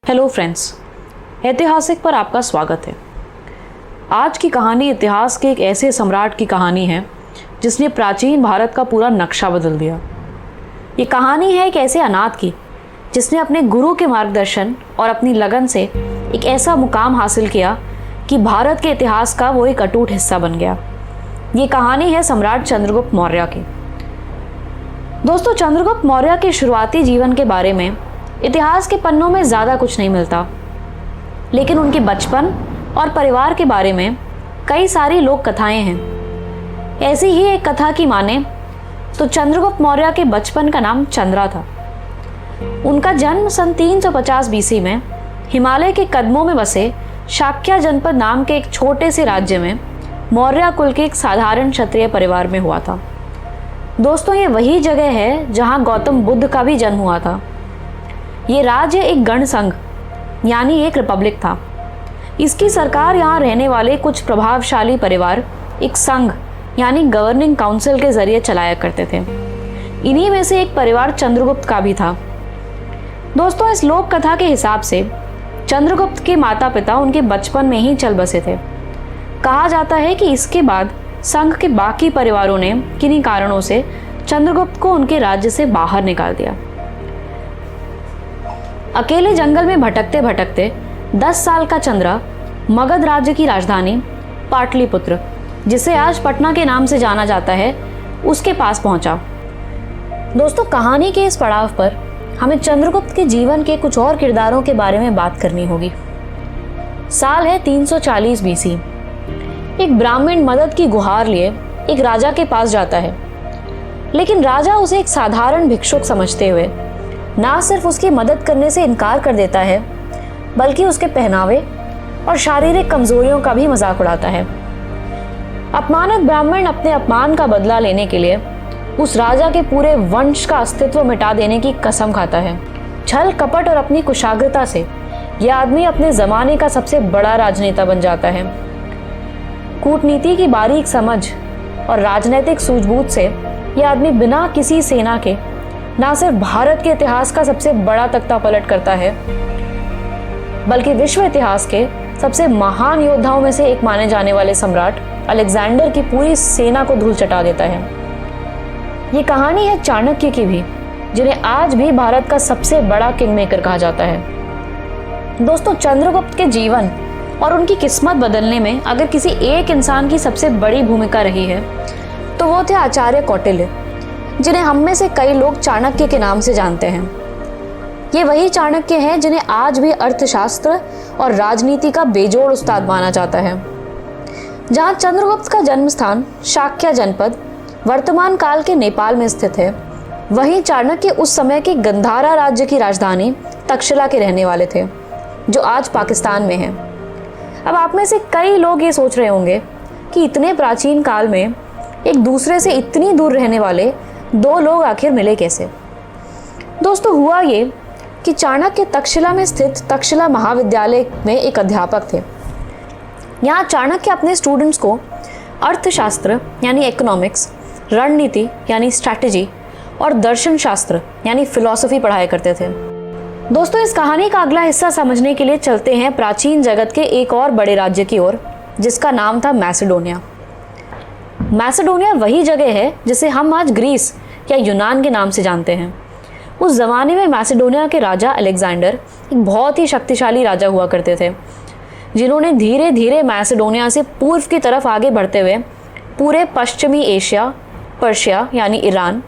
Hello friends, ऐतिहासिक पर आपका स्वागत है। आज की कहानी इतिहास के एक ऐसे सम्राट की कहानी है जिसने प्राचीन भारत का पूरा नक्शा बदल दिया। ये कहानी है एक ऐसे अनाथ की जिसने अपने गुरु के मार्गदर्शन और अपनी लगन से एक ऐसा मुकाम हासिल किया कि भारत के इतिहास का वो एक अटूट हिस्सा बन गया। ये कहानी है सम्राट चंद्रगुप्त मौर्य की। दोस्तों, चंद्रगुप्त मौर्य के शुरुआती जीवन के बारे में इतिहास के पन्नों में ज़्यादा कुछ नहीं मिलता, लेकिन उनके बचपन और परिवार के बारे में कई सारी लोक कथाएं हैं। ऐसी ही एक कथा की माने तो चंद्रगुप्त मौर्य के बचपन का नाम चंद्रा था। उनका जन्म सन 350 बीसी में हिमालय के कदमों में बसे शाक्य जनपद नाम के एक छोटे से राज्य में मौर्य कुल के एक साधारण क्षत्रिय परिवार में हुआ था। दोस्तों, ये वही जगह है जहां गौतम बुद्ध का भी जन्म हुआ था। ये राज्य एक गण संघ यानी एक रिपब्लिक था। इसकी सरकार यहाँ रहने वाले कुछ प्रभावशाली परिवार एक संघ यानी गवर्निंग काउंसिल के जरिए चलाया करते थे। इन्हीं में से एक परिवार चंद्रगुप्त का भी था। दोस्तों, इस लोक कथा के हिसाब से चंद्रगुप्त के माता पिता उनके बचपन में ही चल बसे थे। कहा जाता है कि इसके बाद संघ के बाकी परिवारों ने किन्हीं कारणों से चंद्रगुप्त को उनके राज्य से बाहर निकाल दिया। अकेले जंगल में भटकते भटकते 10 साल का चंद्रा मगध राज्य की राजधानी पाटलिपुत्र, जिसे आज पटना के नाम से जाना जाता है, उसके पास पहुंचा। दोस्तों, कहानी के इस पड़ाव पर हमें चंद्रगुप्त के जीवन के कुछ और किरदारों के बारे में बात करनी होगी। साल है 340 बीसी। एक ब्राह्मण मदद की गुहार लिए एक राजा के पास जाता है, लेकिन राजा उसे एक साधारण भिक्षुक समझते हुए ना सिर्फ उसकी मदद करने से इनकार कर देता है, बल्कि उसके पहनावे और शारीरिक कमजोरियों का भी मजाक उड़ाता है। अपमानित ब्राह्मण अपने अपमान का बदला लेने के लिए उस राजा के पूरे वंश का अस्तित्व मिटा देने की कसम खाता है। छल कपट और अपनी कुशाग्रता से यह आदमी अपने जमाने का सबसे बड़ा राजनेता बन जाता है। कूटनीति की बारीक समझ और राजनीतिक सूझबूझ से यह आदमी बिना किसी सेना के ना सिर्फ भारत के इतिहास का सबसे बड़ा तख्ता पलट करता है, बल्कि विश्व इतिहास के सबसे महान योद्धाओं में से एक माने जाने वाले सम्राट अलेक्जेंडर की पूरी सेना को धूल चटा देता है। ये कहानी है चाणक्य की भी, जिन्हें आज भी भारत का सबसे बड़ा किंग मेकर कहा जाता है। दोस्तों, चंद्रगुप्त के जीवन और उनकी किस्मत बदलने में अगर किसी एक इंसान की सबसे बड़ी भूमिका रही है तो वो थे आचार्य कौटिल्य, जिन्हें हम में से कई लोग चाणक्य के नाम से जानते हैं। ये वही चाणक्य हैं जिन्हें आज भी अर्थशास्त्र और राजनीति का बेजोड़ उस्ताद माना जाता है। जहां चंद्रगुप्त का जन्म स्थान शाक्य जनपद वर्तमान काल के नेपाल में स्थित है, वहीं चाणक्य उस समय के गंधारा राज्य की राजधानी तक्षशिला के रहने वाले थे, जो आज पाकिस्तान में है। अब आप में से कई लोग ये सोच रहे होंगे कि इतने प्राचीन काल में एक दूसरे से इतनी दूर रहने वाले दो लोग आखिर मिले कैसे। दोस्तों, हुआ ये कि चाणक्य तक्षशिला में स्थित तक्षशिला महाविद्यालय में एक अध्यापक थे। यहाँ चाणक्य अपने स्टूडेंट्स को अर्थशास्त्र यानी इकोनॉमिक्स, रणनीति यानी स्ट्रैटेजी और दर्शन शास्त्र यानी फिलॉसफी पढ़ाया करते थे। दोस्तों, इस कहानी का अगला हिस्सा समझने के लिए चलते हैं प्राचीन जगत के एक और बड़े राज्य की ओर, जिसका नाम था मैसेडोनिया। मैसेडोनिया वही जगह है जिसे हम आज ग्रीस या यूनान के नाम से जानते हैं। उस जमाने में मैसेडोनिया के राजा अलेक्जेंडर एक बहुत ही शक्तिशाली राजा हुआ करते थे, जिन्होंने धीरे धीरे मैसेडोनिया से पूर्व की तरफ आगे बढ़ते हुए पूरे पश्चिमी एशिया, पर्शिया यानी ईरान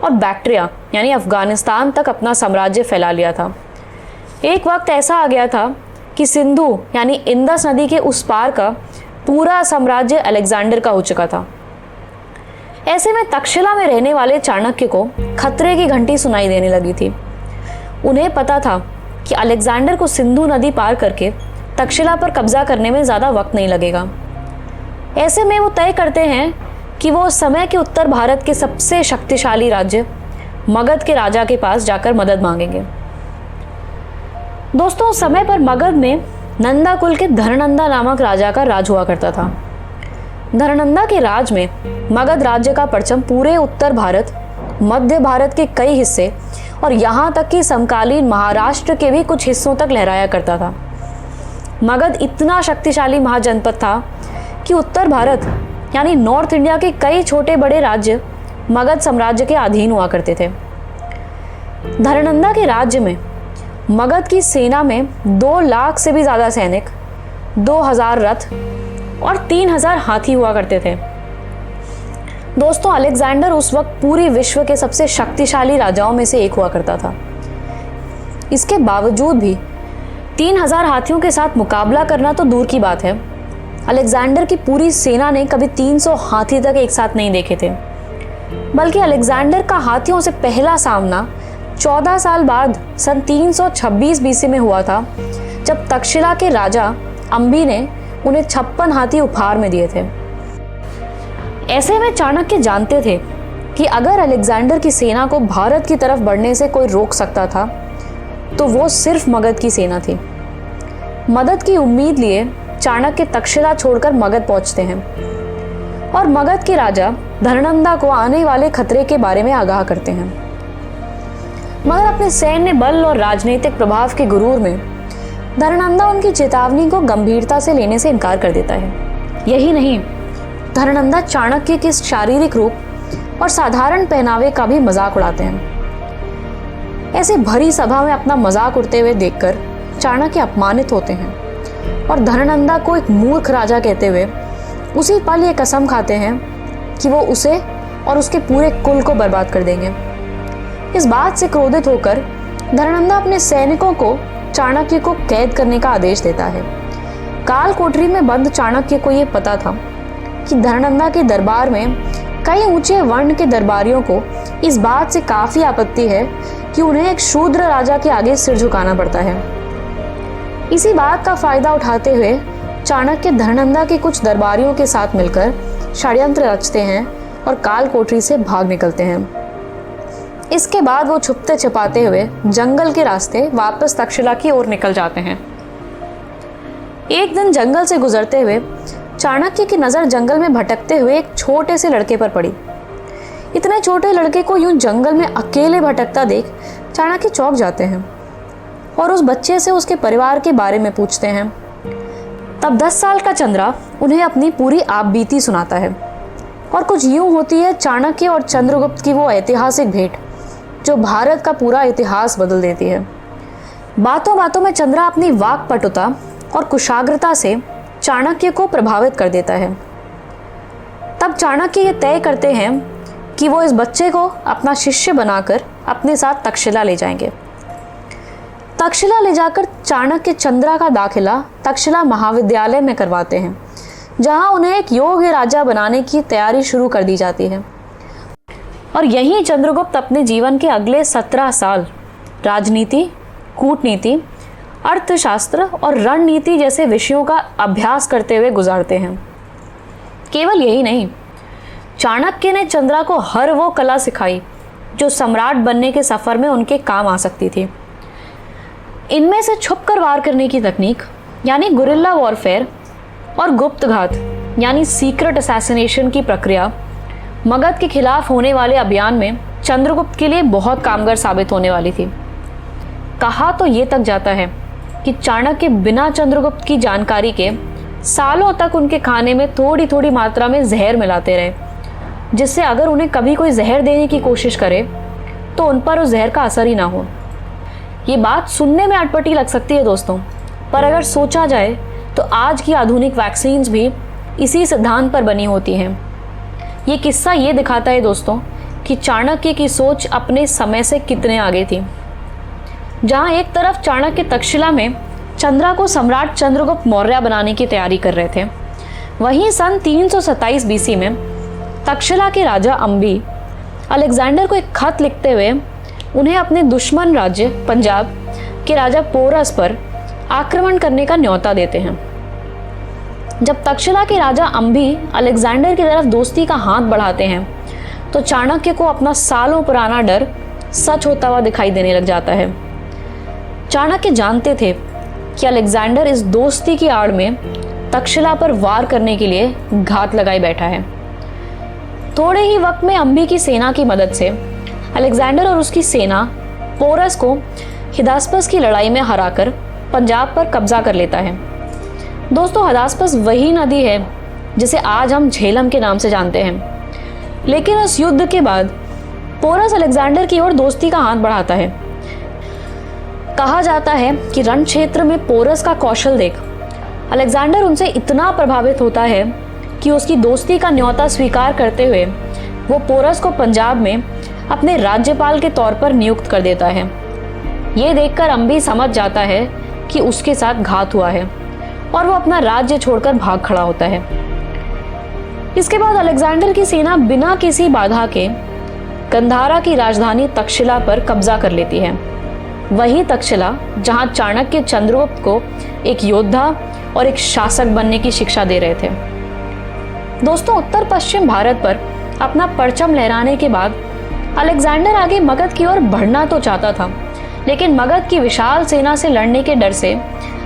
और बैक्ट्रिया यानी अफगानिस्तान तक अपना साम्राज्य फैला लिया था। एक वक्त ऐसा आ गया था कि सिंधु यानी इंदस नदी के उस पार का पूरा साम्राज्य अलेक्जेंडर का हो चुका था। ऐसे में तक्षशिला में रहने वाले चाणक्य को खतरे की घंटी सुनाई देने लगी थी। उन्हें पता था कि अलेक्जेंडर को सिंधु नदी पार करके तक्षशिला पर कब्जा करने में ज़्यादा वक्त नहीं लगेगा। ऐसे में वो तय करते हैं कि वो उस समय के उत्तर भारत के सबसे शक्तिशाली राज्य मगध के राजा के पास जाकर मदद मांगेंगे। दोस्तों, उस समय पर मगध में नंदा कुल के धरनंदा नामक राजा का राज हुआ करता था। धरनंदा के राज में मगध राज्य का परचम पूरे उत्तर भारत, मध्य भारत के कई हिस्से और यहाँ तक कि समकालीन महाराष्ट्र के भी कुछ हिस्सों तक लहराया करता था। मगध इतना शक्तिशाली महाजनपद था कि उत्तर भारत यानी नॉर्थ इंडिया के कई छोटे बड़े राज्य मगध साम्राज्य के अधीन हुआ करते थे। धननंदा के राज्य में मगध की सेना में 2 लाख से भी ज़्यादा सैनिक, 2000 रथ और 3000 हाथी हुआ करते थे। दोस्तों, अलेक्जेंडर उस वक्त पूरी विश्व के सबसे शक्तिशाली राजाओं में से एक हुआ करता था। इसके बावजूद भी 3000 हाथियों के साथ मुकाबला करना तो दूर की बात है, अलेक्जेंडर की पूरी सेना ने कभी 300 हाथी तक एक साथ नहीं देखे थे। बल्कि अलेक्जेंडर का हाथियों से पहला सामना 14 साल बाद सन 326 बीसी में हुआ था, जब तक्षशिला के राजा अंबी ने उन्हें 56 हाथी उपहार में दिए थे। ऐसे में चाणक्य जानते थे कि अगर अलेक्जेंडर की सेना को भारत की तरफ बढ़ने से कोई रोक सकता था तो वो सिर्फ मगध की सेना थी। मदद की उम्मीद लिए चाणक्य तक्षशिला छोड़कर मगध पहुंचते हैं और मगध के राजा धननंदा को आने वाले खतरे के बारे में आगाह करते हैं। मगर अपने सैन्य बल और राजनीतिक प्रभाव के गुरूर में धननंदा उनकी चेतावनी को गंभीरता से लेने से इनकार कर देता है। यही नहीं, धननंदा चाणक्य के शारीरिक रूप और साधारण पहनावे का भी मजाक उड़ाते हैं। ऐसे भरी सभा में अपना मजाक उड़ते हुए देखकर चाणक्य अपमानित होते हैं और धननंदा को एक मूर्ख राजा कहते हुए उसी पल ये कसम खाते हैं कि वो उसे और उसके पूरे कुल को बर्बाद कर देंगे। इस बात से क्रोधित होकर धननंदा अपने सैनिकों को चाणक्य को कैद करने का आदेश देता है। काल कोठरी में बंद चाणक्य को यह पता था कि धननंदा के दरबार में कई ऊंचे वर्ण के दरबारियों को इस बात से काफी आपत्ति है कि उन्हें एक शूद्र राजा के आगे सिर झुकाना पड़ता है। इसी बात का फायदा उठाते हुए चाणक्य धननंदा के कुछ दरबारियों के साथ मिलकर षड्यंत्र रचते हैं और काल कोठरी से भाग निकलते हैं। इसके बाद वो छुपते छिपाते हुए जंगल के रास्ते वापस तक्षशिला की ओर निकल जाते हैं। एक दिन जंगल से गुजरते हुए चाणक्य की नजर जंगल में भटकते हुए एक छोटे से लड़के पर पड़ी। इतने छोटे लड़के को यूं जंगल में अकेले भटकता देख चाणक्य चौंक जाते हैं और उस बच्चे से उसके परिवार के बारे में पूछते हैं। तब 10 साल का चंद्रा उन्हें अपनी पूरी आपबीती सुनाता है और कुछ यूं होती है चाणक्य और चंद्रगुप्त की वो ऐतिहासिक भेंट जो भारत का पूरा इतिहास बदल देती है। बातों बातों में चंद्रा अपनी वाक्पटुता और कुशाग्रता से चाणक्य को प्रभावित कर देता है। तब चाणक्य ये तय करते हैं कि वो इस बच्चे को अपना शिष्य बनाकर अपने साथ तक्षशिला ले जाएंगे। तक्षशिला ले जाकर चाणक्य चंद्रा का दाखिला तक्षशिला महाविद्यालय में करवाते हैं, जहां उन्हें एक योग्य राजा बनाने की तैयारी शुरू कर दी जाती है। और यहीं चंद्रगुप्त अपने जीवन के अगले 17 साल राजनीति, कूटनीति, अर्थशास्त्र और रणनीति जैसे विषयों का अभ्यास करते हुए गुजारते हैं। केवल यही नहीं, चाणक्य ने चंद्रा को हर वो कला सिखाई जो सम्राट बनने के सफर में उनके काम आ सकती थी। इनमें से छुपकर वार करने की तकनीक यानी गुरिल्ला वॉरफेयर और गुप्तघात यानी सीक्रेट असैसिनेशन की प्रक्रिया मगध के खिलाफ होने वाले अभियान में चंद्रगुप्त के लिए बहुत कामगार साबित होने वाली थी। कहा तो ये तक जाता है कि चाणक्य बिना चंद्रगुप्त की जानकारी के सालों तक उनके खाने में थोड़ी थोड़ी मात्रा में जहर मिलाते रहे, जिससे अगर उन्हें कभी कोई जहर देने की कोशिश करे तो उन पर उस जहर का असर ही ना हो। ये बात सुनने में अटपटी लग सकती है दोस्तों, पर अगर सोचा जाए तो आज की आधुनिक वैक्सीन्स भी इसी सिद्धांत पर बनी होती हैं। ये किस्सा ये दिखाता है दोस्तों कि चाणक्य की सोच अपने समय से कितने आगे थी। जहां एक तरफ चाणक्य तक्षशिला में चंद्रा को सम्राट चंद्रगुप्त मौर्य बनाने की तैयारी कर रहे थे, वहीं सन 327 बीसी में तक्षशिला के राजा अंबी अलेक्जेंडर को एक खत लिखते हुए उन्हें अपने दुश्मन राज्य पंजाब के राजा पोरस पर आक्रमण करने का न्योता देते हैं। जब तक्षशिला के राजा अंबी अलेक्जेंडर की तरफ दोस्ती का हाथ बढ़ाते हैं तो चाणक्य को अपना सालों पुराना डर सच होता हुआ दिखाई देने लग जाता है। चाणक्य जानते थे कि अलेक्जेंडर इस दोस्ती की आड़ में तक्षशिला पर वार करने के लिए घात लगाए बैठा है। थोड़े ही वक्त में अंबी की सेना की मदद से अलेक्जेंडर और उसकी सेना पोरस को हिदास्पस की लड़ाई में हराकर पंजाब पर कब्जा कर लेता है। दोस्तों, हिदास्पस वही नदी है जिसे आज हम झेलम के नाम से जानते हैं। लेकिन इस युद्ध के बाद पोरस अलेक्जेंडर की ओर दोस्ती का हाथ बढ़ाता है। कहा जाता है कि रण क्षेत्र में पोरस का कौशल देख अलेक्जेंडर उनसे इतना प्रभावित होता है कि उसकी दोस्ती का न्योता स्वीकार करते हुए वो पोरस को पंजाब में अपने राज्यपाल के तौर पर नियुक्त कर देता है। ये देखकर अंबी समझ जाता है कि उसके साथ घात हुआ है और वो अपना राज्य छोड़कर भाग खड़ा होता है। इसके बाद अलेक्जेंडर की सेना बिना किसी बाधा के गंधारा की राजधानी तक्षशिला पर कब्जा कर लेती है। वही तक्षशिला जहां चाणक्य चंद्रगुप्त को एक योद्धा और एक शासक बनने की शिक्षा दे रहे थे। दोस्तों, उत्तर पश्चिम भारत पर अपना परचम लहराने के बाद अलेक्जेंडर आगे मगध की ओर बढ़ना तो चाहता था, लेकिन मगध की विशाल सेना से लड़ने के डर से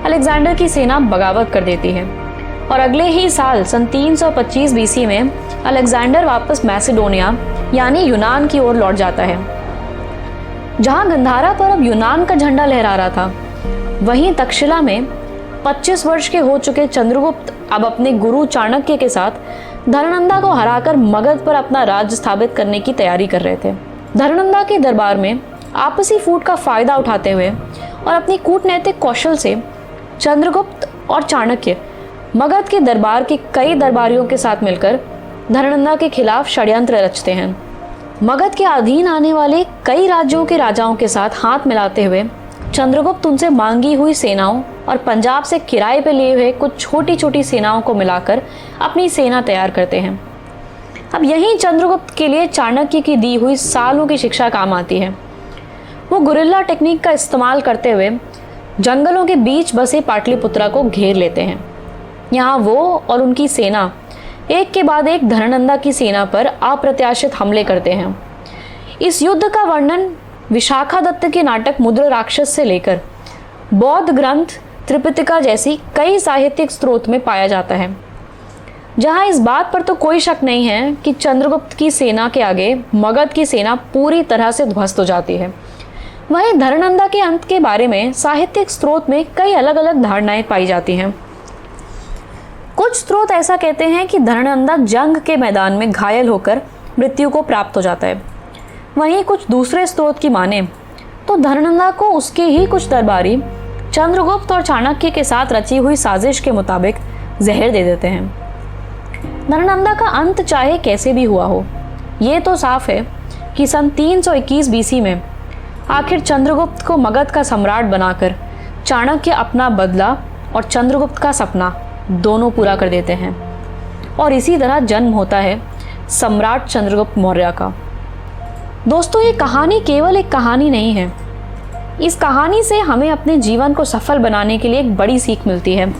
अलेक्जेंडर की सेना बगावत कर देती है और अगले ही साल सन 325 बीसी में अलेक्जेंडर वापस मैसेडोनिया यानी यूनान की ओर लौट जाता है। जहां गंधारा पर अब यूनान का झंडा लहरा रहा था, वहीं तक्षशिला में 25 वर्ष के हो चुके चंद्रगुप्त अब अपने गुरु चाणक्य के साथ धननंदा को हराकर मगध पर अपना राज्य स्थापित करने की तैयारी कर रहे थे। धननंदा के दरबार में आपसी फूट का फायदा उठाते हुए और अपनी कूटनैतिक कौशल से चंद्रगुप्त और चाणक्य मगध के दरबार के कई दरबारियों के साथ मिलकर धननंदा के खिलाफ षड्यंत्र रचते हैं। मगध के अधीन आने वाले कई राज्यों के राजाओं के साथ हाथ मिलाते हुए चंद्रगुप्त उनसे मांगी हुई सेनाओं और पंजाब से किराए पर लिए हुए कुछ छोटी छोटी सेनाओं को मिलाकर अपनी सेना तैयार करते हैं। अब यहीं चंद्रगुप्त के लिए चाणक्य की दी हुई सालों की शिक्षा काम आती है। वो गुरिल्ला टेक्निक का इस्तेमाल करते हुए जंगलों के बीच बसे पाटलिपुत्रा को घेर लेते हैं। यहाँ वो और उनकी सेना एक के बाद एक धननंदा की सेना पर अप्रत्याशित हमले करते हैं। इस युद्ध का वर्णन विशाखादत्त के नाटक मुद्र राक्षस से लेकर बौद्ध ग्रंथ त्रिपिटका जैसी कई साहित्यिक स्रोत में पाया जाता है, जहां इस बात पर तो कोई शक नहीं है कि चंद्रगुप्त की सेना के आगे मगध की सेना पूरी तरह से ध्वस्त हो जाती है। वहीं धननंदा के अंत के बारे में साहित्यिक स्रोत में कई अलग अलग धारणाएं पाई जाती हैं। कुछ स्रोत ऐसा कहते हैं कि धननंदा जंग के मैदान में घायल होकर मृत्यु को प्राप्त हो जाता है। वहीं कुछ दूसरे स्रोत की माने तो धननंदा को उसके ही कुछ दरबारी चंद्रगुप्त और चाणक्य के साथ रची हुई साजिश के मुताबिक जहर दे देते हैं। धननंदा का अंत चाहे कैसे भी हुआ हो, ये तो साफ है कि सन 321 बीसी में आखिर चंद्रगुप्त को मगध का सम्राट बनाकर चाणक्य अपना बदला और चंद्रगुप्त का सपना दोनों पूरा कर देते हैं और इसी तरह जन्म होता है सम्राट चंद्रगुप्त मौर्य का। दोस्तों, ये कहानी केवल एक कहानी नहीं है। इस कहानी से हमें अपने जीवन को सफल बनाने के लिए एक बड़ी सीख मिलती है।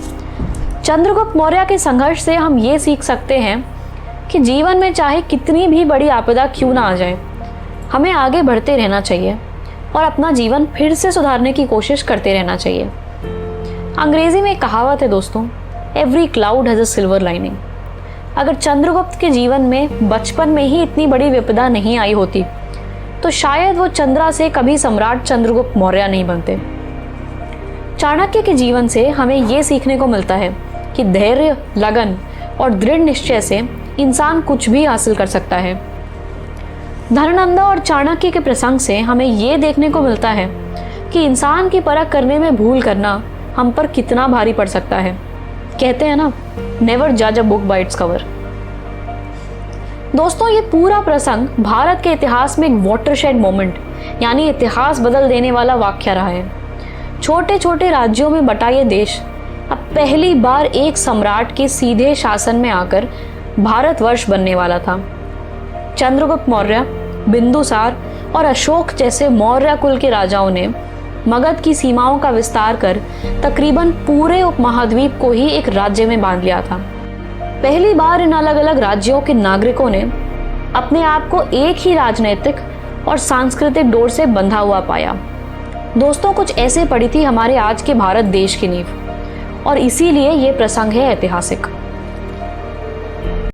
चंद्रगुप्त मौर्य के संघर्ष से हम ये सीख सकते हैं कि जीवन में चाहे कितनी भी बड़ी आपदा क्यों ना आ जाए, हमें आगे बढ़ते रहना चाहिए और अपना जीवन फिर से सुधारने की कोशिश करते रहना चाहिए। अंग्रेजी में एक कहावत है दोस्तों, every cloud has a silver lining. अगर चंद्रगुप्त के जीवन में बचपन में ही इतनी बड़ी विपदा नहीं आई होती तो शायद वो चंद्रा से कभी सम्राट चंद्रगुप्त मौर्य नहीं बनते। चाणक्य के जीवन से हमें ये सीखने को मिलता है कि धैर्य, लगन और दृढ़ निश्चय से इंसान कुछ भी हासिल कर सकता है। धननंदा और चाणक्य के प्रसंग से हमें ये देखने को मिलता है कि इंसान की परख करने में भूल करना हम पर कितना भारी पड़ सकता है। कहते हैं ना, नेवर जज a book by its cover. दोस्तों, ये पूरा प्रसंग भारत के इतिहास में एक वाटरशेड मोमेंट यानी इतिहास बदल देने वाला वाक्य रहा है। छोटे छोटे राज्यों में बटा ये देश अब पहली बार एक सम्राट के सीधे शासन में आकर भारतवर्ष बनने वाला था। चंद्रगुप्त मौर्य, बिंदुसार और अशोक जैसे मौर्य कुल के राजाओं ने मगध की सीमाओं का विस्तार कर तकरीबन पूरे उपमहाद्वीप को ही एक राज्य में बांध लिया था। पहली बार इन अलग अलग राज्यों के नागरिकों ने अपने आप को एक ही राजनीतिक और सांस्कृतिक डोर से बंधा हुआ पाया। दोस्तों, कुछ ऐसे पड़ी थी हमारे आज के भारत देश की नींव और इसीलिए ये प्रसंग है ऐतिहासिक।